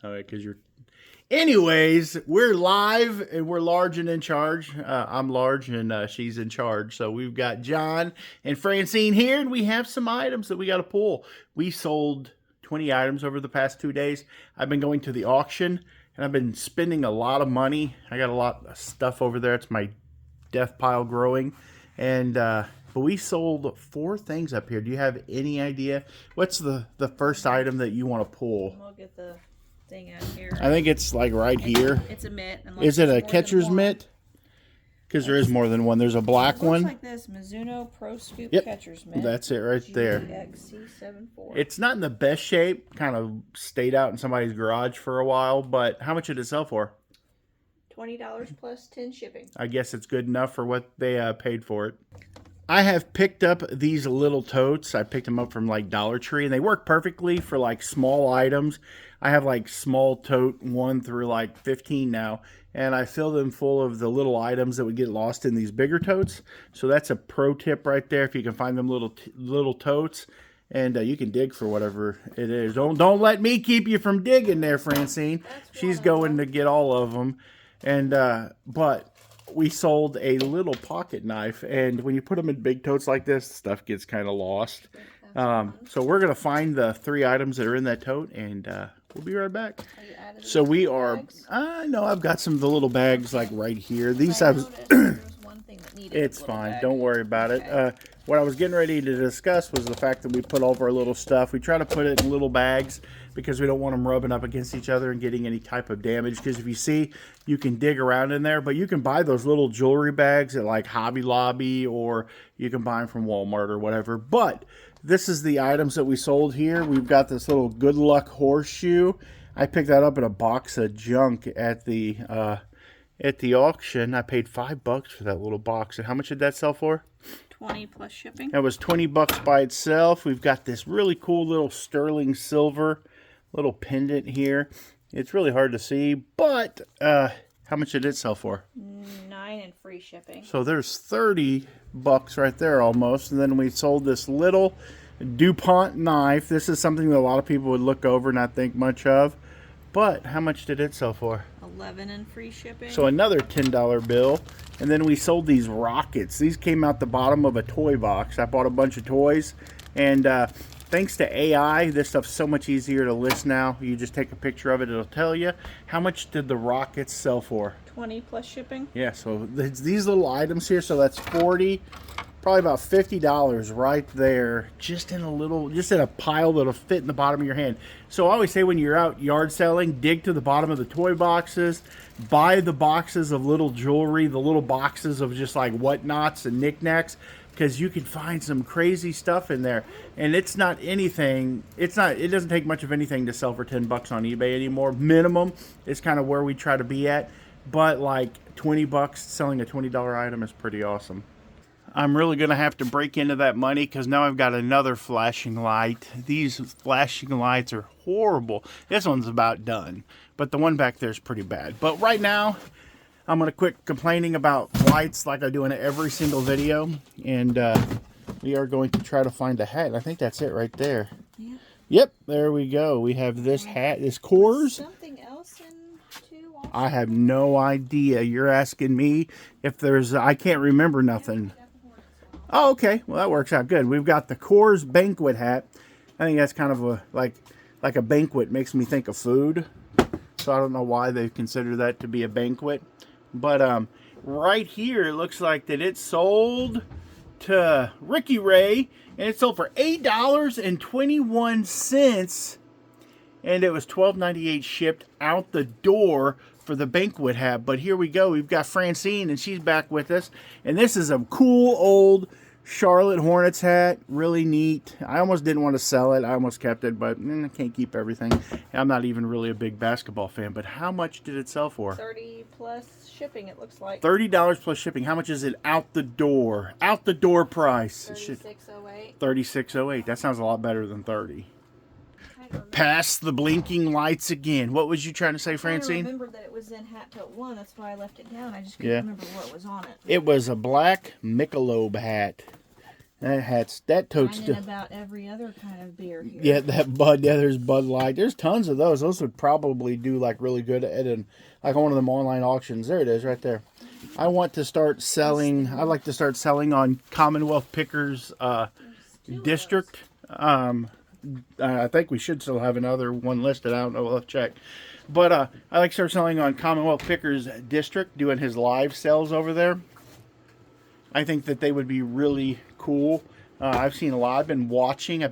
All right, because you're... Anyways, we're live and we're large and in charge. I'm large and she's in charge. So we've got John and Francine here, and we have some items that we got to pull. We sold 20 items over the past 2 days. I've been going to the auction, and I've been spending a lot of money. I got a lot of stuff over there. It's my death pile growing. And but we sold 4 things up here. Do you have any idea? What's the first item that you want to pull? We'll get the thing out here. I think it's like right here. It's a mitt. Is it a catcher's mitt? Because there is more than one. There's a black one. Looks like this Mizuno Pro Scoop Yep. catcher's mitt. That's it right there. GXC74. It's not in the best shape. Kind of stayed out in somebody's garage for a while. But how much did it sell for? $20 plus 10 shipping. I guess it's good enough for what they paid for it. I have picked up these little totes. I picked them up from like Dollar Tree, and they work perfectly for like small items. I have like small tote 1 through like 15 now, and I fill them full of the little items that would get lost in these bigger totes. So that's a pro tip right there. If you can find them little totes, and you can dig for whatever it is. Don't let me keep you from digging there, Francine. She's going to get all of them, and but we sold a little pocket knife, and when you put them in big totes like this, stuff gets kind of lost. So we're going to find the 3 items that are in that tote, and we'll be right back. So we are, no, I've got some of the little bags like right here. These have, it's fine. Don't worry about it. What I was getting ready to discuss was the fact that we put all of our little stuff. We try to put it in little bags because we don't want them rubbing up against each other and getting any type of damage. Because if you see, you can dig around in there, but you can buy those little jewelry bags at like Hobby Lobby, or you can buy them from Walmart or whatever. But this is the items that we sold here. We've got this little Good Luck Horseshoe. I picked that up in a box of junk at the auction. I paid $5 for that little box. And how much did that sell for? 20 plus shipping. That was $20 by itself. We've got this really cool little sterling silver little pendant here. It's really hard to see, but how much did it sell for? 9 and free shipping. So there's $30 right there almost. And then we sold this little DuPont knife. This is something that a lot of people would look over and not think much of. But how much did it sell for? 11 and free shipping. So another $10 bill. And then we sold these rockets. These came out the bottom of a toy box. I bought a bunch of toys. And thanks to AI, this stuff's so much easier to list now. You just take a picture of it. It'll tell you. How much did the rockets sell for? 20 plus shipping. Yeah, so these little items here. So that's 40, probably about $50 right there, just in a pile that'll fit in the bottom of your hand. So I always say when you're out yard selling, dig to the bottom of the toy boxes, buy the boxes of little jewelry, the little boxes of just like whatnots and knickknacks, because you can find some crazy stuff in there. And it's not anything, it doesn't take much of anything to sell for $10 on eBay anymore. Minimum is kind of where we try to be at, but like $20 selling a $20 item is pretty awesome. I'm really going to have to break into that money because now I've got another flashing light. These flashing lights are horrible. This one's about done, but the one back there is pretty bad. But right now, I'm going to quit complaining about lights like I do in every single video, and we are going to try to find a hat. I think that's it right there. Yeah. Yep, there we go. We have this hat, this Coors. Something else in too? Also? I have no idea. You're asking me if there's, I can't remember nothing. Oh, okay. Well, that works out good. We've got the Coors Banquet Hat. I think that's kind of a like a banquet. Makes me think of food. So I don't know why they consider that to be a banquet. But right here, it looks like that it sold to Ricky Ray, and it sold for $8.21, and it was $12.98 shipped out the door for the banquet hat. But here we go. We've got Francine, and she's back with us, and this is a cool old Charlotte Hornets hat. Really neat. I almost didn't want to sell it. I almost kept it, but I can't keep everything. I'm not even really a big basketball fan. But how much did it sell for? 30 plus shipping, it looks like. $30 plus shipping. How much is it out the door? Out the door price. $36.08. $36.08. That sounds a lot better than 30. Past the blinking lights again. What was you trying to say, Francine? I remembered that it was in Hat Tote 1. That's why I left it down. I just couldn't remember what was on it. It was a black Michelob hat. That tote's Finding about every other kind of beer here. Yeah, there's Bud Light. There's tons of those. Those would probably do like really good at like one of them online auctions. There it is right there. I want to start selling. I'd like to start selling on Commonwealth Pickers District. I think we should still have another one listed. I don't know. We'll have to check. But I like to start selling on Commonwealth Pickers District, doing his live sales over there. I think that they would be really cool. I've seen a lot. I've been watching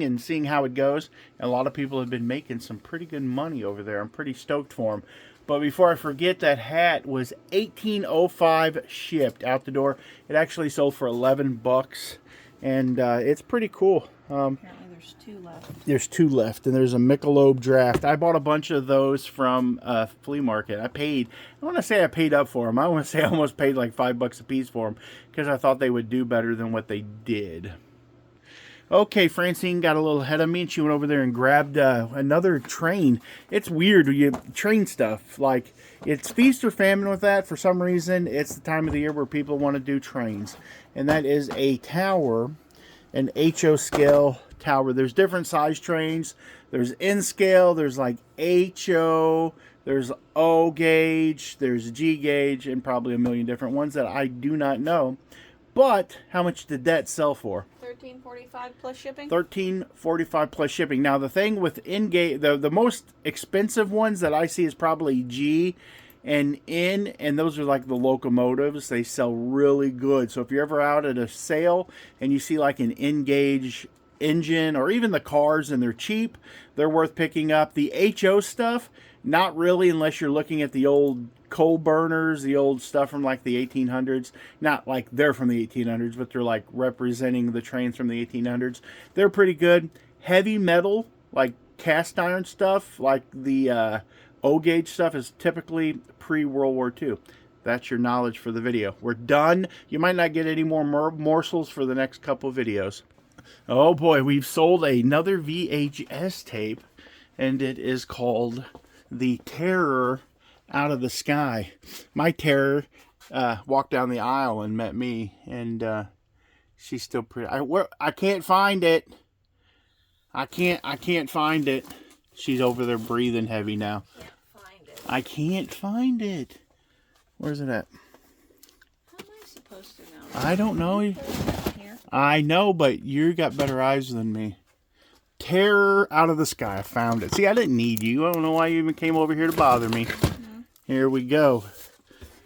and seeing how it goes. And a lot of people have been making some pretty good money over there. I'm pretty stoked for them. But before I forget, that hat was $18.05 shipped out the door. It actually sold for $11, and it's pretty cool. Apparently there's 2 left. There's 2 left, and there's a Michelob draft. I bought a bunch of those from flea market. I want to say I paid up for them. I want to say I almost paid like $5 a piece for them because I thought they would do better than what they did. Okay, Francine got a little ahead of me, and she went over there and grabbed another train. It's weird, train stuff. Like, it's feast or famine with that. For some reason, it's the time of the year where people want to do trains. And that is a tower, an HO scale tower. There's different size trains. There's N scale, there's like HO, there's O gauge, there's G gauge, and probably a million different ones that I do not know. But how much did that sell for? $13.45 plus shipping. $13.45 plus shipping. Now the thing with in-gauge, the most expensive ones that I see is probably G and N, and those are like the locomotives. They sell really good. So if you're ever out at a sale and you see like an in-gauge engine, or even the cars, and they're cheap, they're worth picking up. The HO stuff, not really, unless you're looking at the old coal burners, the old stuff from like the 1800s. Not like they're from the 1800s, but they're like representing the trains from the 1800s. They're pretty good. Heavy metal, like cast iron stuff, like the O gauge stuff, is typically pre-World War II. That's your knowledge for the video. We're done. You might not get any more morsels for the next couple videos. Oh boy, we've sold another VHS tape, and it is called The Terror Out of the Sky. My terror walked down the aisle and met me, and she's still pretty. I can't find it. I can't find it. She's over there breathing heavy now. I can't find it. Where's it at? How am I supposed to know? I don't know. I know, but you got better eyes than me. Terror Out of the Sky. I found it. See, I didn't need you. I don't know why you even came over here to bother me. Mm-hmm. Here we go.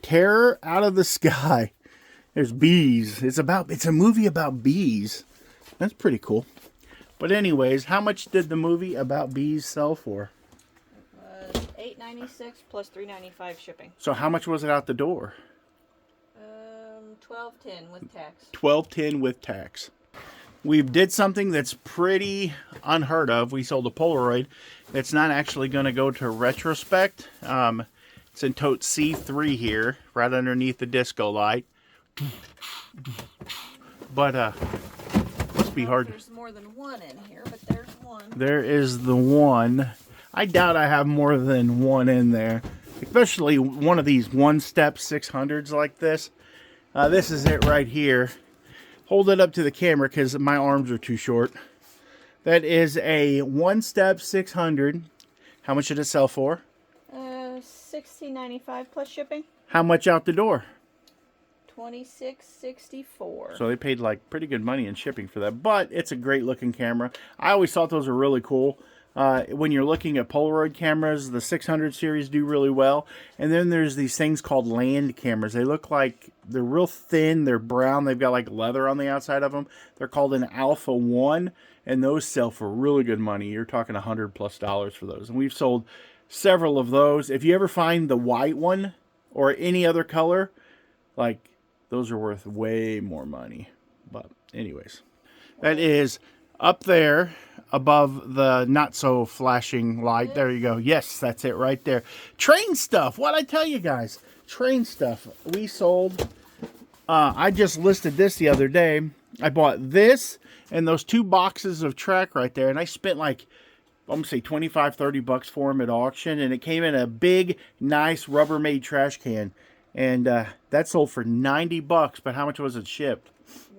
Terror Out of the Sky. There's bees. It's a movie about bees. That's pretty cool. But anyways, how much did the movie about bees sell for? It was $8.96 plus $3.95 shipping. So how much was it out the door? $12.10 with tax. $12.10 with tax. We did something that's pretty unheard of. We sold a Polaroid. It's not actually going to go to retrospect. It's in tote C3 here, right underneath the disco light. But must be hard. There's more than one in here, but there's one. There is the one. I doubt I have more than one in there, especially one of these OneStep 600s like this. This is it right here. Hold it up to the camera because my arms are too short. That is a OneStep 600. How much did it sell for? $16.95 plus shipping. How much out the door? $26.64. So they paid like pretty good money in shipping for that. But it's a great looking camera. I always thought those were really cool. When you're looking at Polaroid cameras, the 600 series do really well. And then there's these things called land cameras. They look like they're real thin. They're brown. They've got like leather on the outside of them. They're called an Alpha 1. And those sell for really good money. You're talking $100+ for those. And we've sold several of those. If you ever find the white one or any other color, like those are worth way more money. But anyways, that is up there above the not so flashing light. There you go. Yes, that's it right there. Train stuff. What'd I tell you guys? Train stuff. We sold. I just listed this the other day. I bought this and those 2 boxes of track right there, and I spent like, I'm gonna say $25-30 for them at auction, and it came in a big, nice Rubbermaid trash can. And that sold for $90, but how much was it shipped?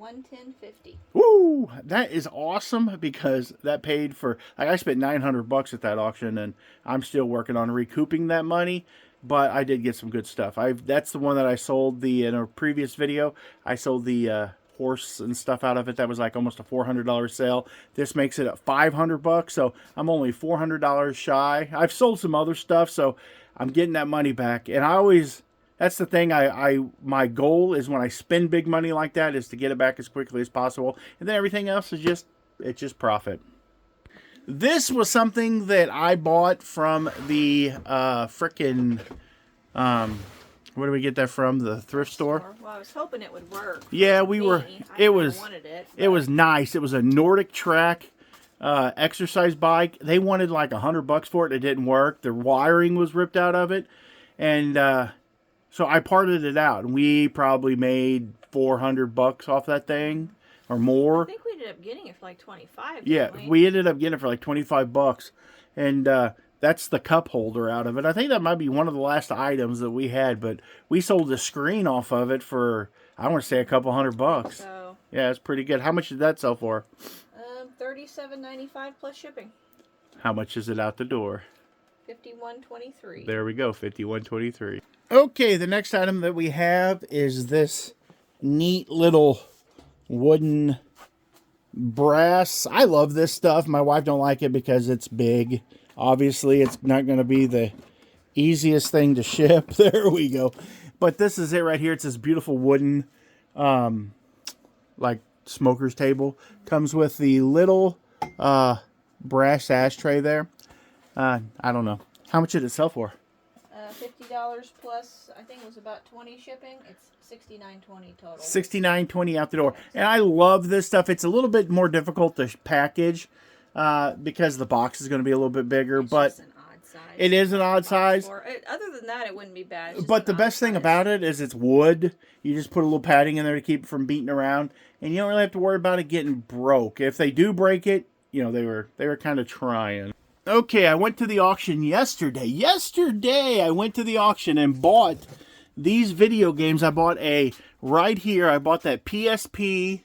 $110.50. Woo! That is awesome because that paid for, like, I spent $900 at that auction, and I'm still working on recouping that money. But I did get some good stuff. That's the one that I sold in a previous video. I sold the horse and stuff out of it. That was like almost a $400 sale. This makes it at $500, so I'm only $400 shy. I've sold some other stuff, so I'm getting that money back. And I always, that's the thing. My goal is when I spend big money like that is to get it back as quickly as possible, and then everything else is just profit. This was something that I bought from the frickin' where do we get that from? The thrift store. Well, I was hoping it would work. Yeah, it was wanted it. It was nice. It was a NordicTrack exercise bike. They wanted like $100 for it. It didn't work. The wiring was ripped out of it, and so I parted it out. And we probably made $400 off that thing or more. I think we ended up getting it for like 25. Yeah, we ended up getting it for like $25, and that's the cup holder out of it. I think that might be one of the last items that we had, but we sold the screen off of it for, I want to say, a couple $100. So yeah, it's pretty good. How much did that sell for? $37.95 plus shipping. How much is it out the door? $51.23. There we go, $51.23. Okay, the next item that we have is this neat little wooden brass. I love this stuff. My wife don't like it because it's big. Obviously, it's not going to be the easiest thing to ship. There we go. But this is it right here. It's this beautiful wooden, like, smoker's table. Comes with the little brass ashtray there. I don't know. How much did it sell for? $50 plus, I think it was about 20 shipping. It's $69.20 total. $69.20 out the door. And I love this stuff. It's a little bit more difficult to package because the box is going to be a little bit bigger. It's but just an odd size. It is an odd size. Other than that, it wouldn't be bad. It's But the best thing about it is it's wood. You just put a little padding in there to keep it from beating around. And you don't really have to worry about it getting broke. If they do break it, you know, they were kind of trying. Okay, I went to the auction yesterday. I went to the auction and bought these video games. I bought right here. I bought that PSP,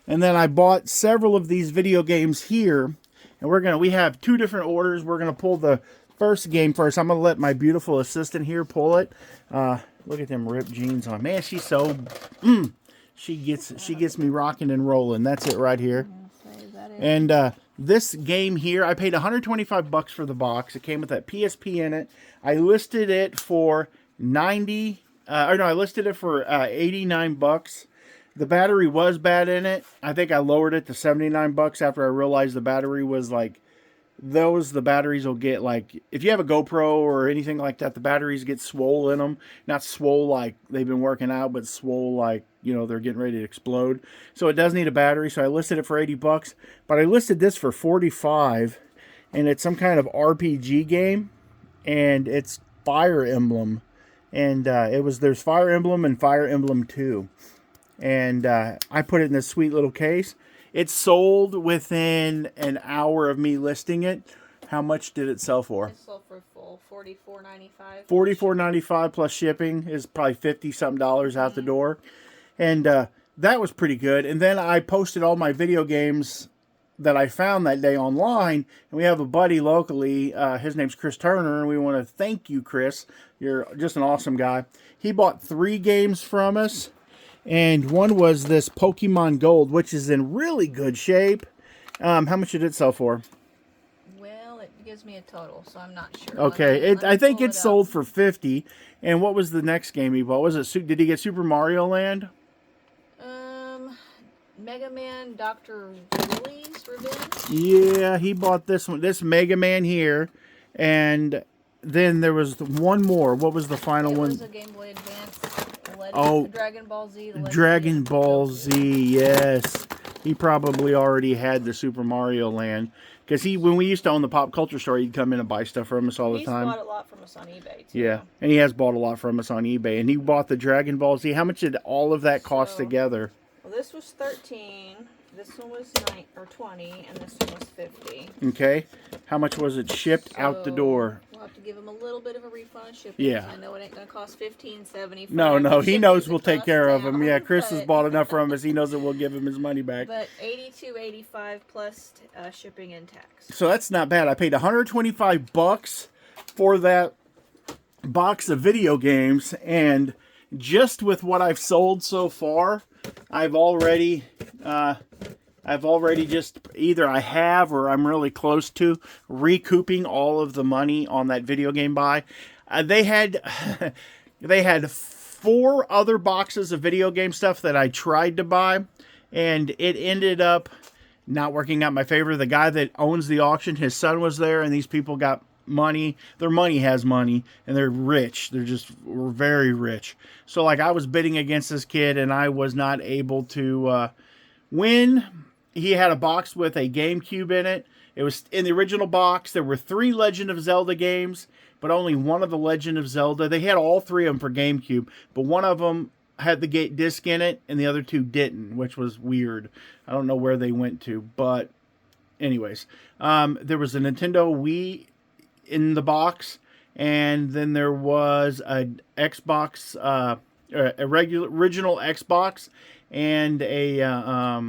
and then I bought several of these video games here. And we have two different orders. We're gonna pull the first game first. I'm gonna let my beautiful assistant here pull it. Look at them ripped jeans on. Man, she's so she gets me rocking and rolling. That's it right here. And this game here, I paid $125 for the box. It came with that PSP in it. I listed it for I listed it for $89. The battery was bad in it. I think I lowered it to $79 after I realized the battery was like, the batteries will get like, if you have a GoPro or anything like that, the batteries get swole in them. Not swole like they've been working out, but swole like, you know, they're getting ready to explode. So it does need a battery. So I listed it for $80, but I listed this for $45, and it's some kind of RPG game, and it's Fire Emblem, and there's Fire Emblem and Fire Emblem 2, and I put it in this sweet little case. It sold within an hour of me listing it. How much did it sell for? It sold for full $44.95. $44.95 plus shipping is probably $50-something out the door. And that was pretty good. And then I posted all my video games that I found that day online. And we have a buddy locally. His name's Chris Turner. And we want to thank you, Chris. You're just an awesome guy. He bought 3 games from us. And one was this Pokemon Gold, which is in really good shape. How much did it sell for? Well, it gives me a total, so I'm not sure. Okay, I think it sold for $50. And what was the next game he bought? Did he get Super Mario Land? Mega Man Dr. Wily's Revenge? Yeah, he bought this one. This Mega Man here. And then there was one more. What was the final one? It was a Game Boy Advance. Dragon Ball Z. Dragon Ball Z, yes. He probably already had the Super Mario Land. Because when we used to own the pop culture store, he'd come in and buy stuff from us all the time. He's bought a lot from us on eBay, too. Yeah, and he has bought a lot from us on eBay. And he bought the Dragon Ball Z. How much did all of that cost together? Well, this was $13. This one was 20, and this one was 50. Okay. How much was it shipped out the door? We'll have to give him a little bit of a refund on shipping. Yeah. I know it ain't gonna cost $15.75. No, he knows we'll take care of him. Yeah, Chris has but, bought enough from us. He knows that we'll give him his money back. But $82.85 plus shipping and tax. So that's not bad. I paid $125 for that box of video games, and just with what I've sold so far, I've already just either I have or I'm really close to recouping all of the money on that video game buy. They had 4 other boxes of video game stuff that I tried to buy, and it ended up not working out in my favor. The guy that owns the auction, his son was there, and these people got money. Their money has money, and they're rich. We're very rich. So like I was bidding against this kid, and I was not able to win. He had a box with a GameCube in it. It was in the original box. There were 3 Legend of Zelda games, but only one of the Legend of Zelda. They had all 3 of them for GameCube, but one of them had the disc in it, and the other 2 didn't, which was weird. I don't know where they went to, but anyways. There was a Nintendo Wii in the box, and then there was an Xbox, a original Xbox, and a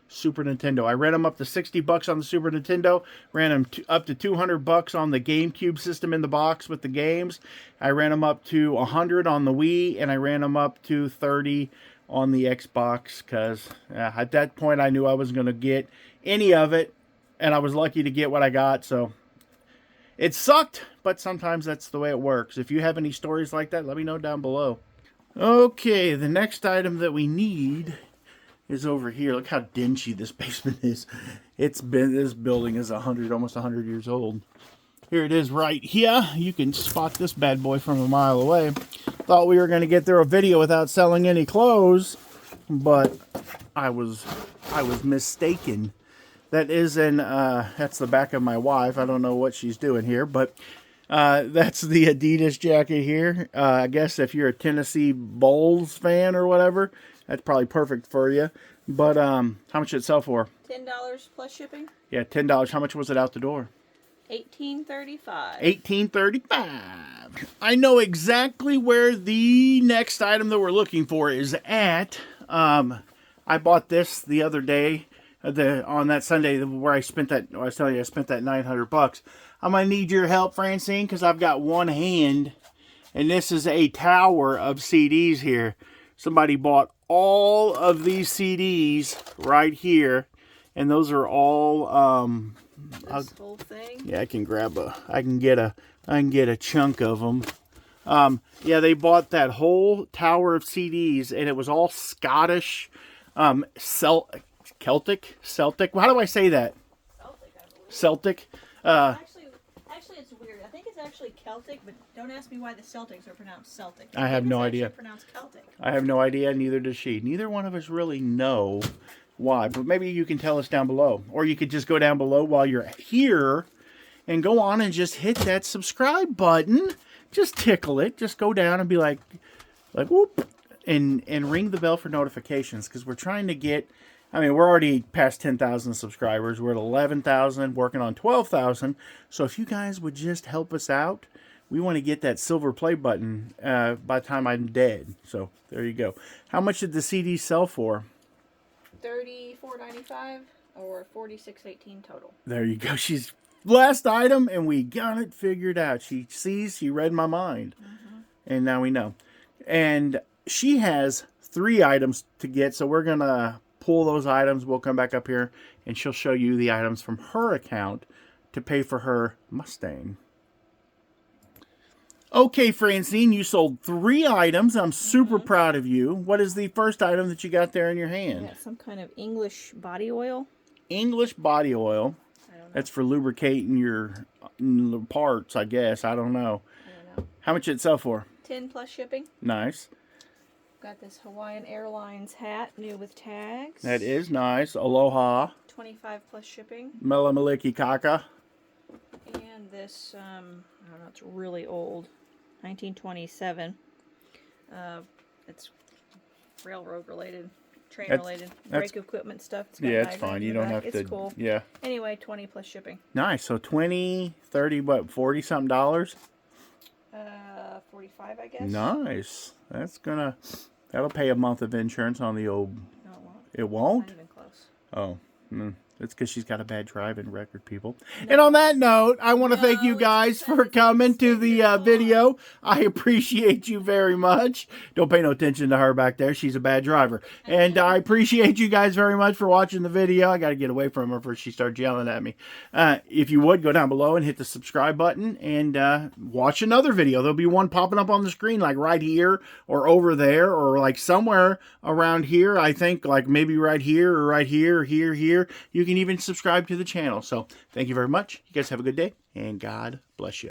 Super Nintendo. I ran them up to $60 on the Super Nintendo, ran them up to $200 on the GameCube system in the box with the games. I ran them up to $100 on the Wii, and I ran them up to $30 on the Xbox, because at that point I knew I wasn't going to get any of it, and I was lucky to get what I got. So it sucked, but sometimes that's the way it works. If you have any stories like that, let me know down below. Okay, the next item that we need is over here. Look how dingy this basement is. This building is almost 100 years old. Here it is right here. You can spot this bad boy from a mile away. Thought we were going to get through a video without selling any clothes, but I was mistaken. That is that's the back of my wife. I don't know what she's doing here, but that's the Adidas jacket here. I guess if you're a Tennessee Vols fan or whatever, that's probably perfect for you. But how much did it sell for? $10 plus shipping. Yeah, $10. How much was it out the door? $18.35. $18.35. I know exactly where the next item that we're looking for is at. I bought this the other day, on that Sunday where I spent that. I was telling you I spent that $900. I'm gonna need your help, Francine, because I've got one hand, and this is a tower of CDs here. Somebody bought all of these CDs right here, and those are all this whole thing. Yeah, I can get a chunk of them. Yeah, they bought that whole tower of CDs, and it was all Scottish, Celtic. How do I say that? Celtic, I believe. Celtic. Actually, it's weird. I think it's actually Celtic, but don't ask me why the Celtics are pronounced Celtic. I have no idea. It's pronounced Celtic. I have no idea. Neither does she. Neither one of us really know why, but maybe you can tell us down below, or you could just go down below while you're here and go on and just hit that subscribe button. Just tickle it. Just go down and be like whoop, and ring the bell for notifications, because we're trying to get. I mean, we're already past 10,000 subscribers. We're at 11,000, working on 12,000. So if you guys would just help us out, we want to get that silver play button by the time I'm dead. So there you go. How much did the CD sell for? $34.95 or $46.18 total. There you go. She's last item, and we got it figured out. She read my mind. And now we know. And she has 3 items to get, so we're going to pull those items. We'll come back up here, and she'll show you the items from her account to pay for her Mustang. Okay, Francine, you sold 3 items. I'm super proud of you. What is the first item that you got there in your hand? Yeah, some kind of English body oil. English body oil. I don't know. That's for lubricating your parts, I guess. I don't know. How much did it sell for? 10 plus shipping. Nice. Got this Hawaiian Airlines hat, new with tags. That is nice. Aloha. 25 plus shipping. Melamaliki Kaka. And this, I don't know, it's really old. 1927. It's railroad related. train related brake equipment stuff. It's got it's fine. You don't have to. It's cool. Yeah. Anyway, 20 plus shipping. Nice. So 20, 30, what, 40 something dollars? 45, I guess. Nice. That'll pay a month of insurance on the old. No, it won't. It won't? Not even close. Oh. It's because she's got a bad driving record, people. No. And on that note, I want to thank you guys for coming to the video. I appreciate you very much. Don't pay no attention to her back there. She's a bad driver. And I appreciate you guys very much for watching the video. I got to get away from her before she starts yelling at me. If you would, go down below and hit the subscribe button and watch another video. There'll be one popping up on the screen like right here or over there or like somewhere around here. I think like maybe right here or right here or here. You can even subscribe to the channel. So thank you very much. You guys have a good day and God bless you.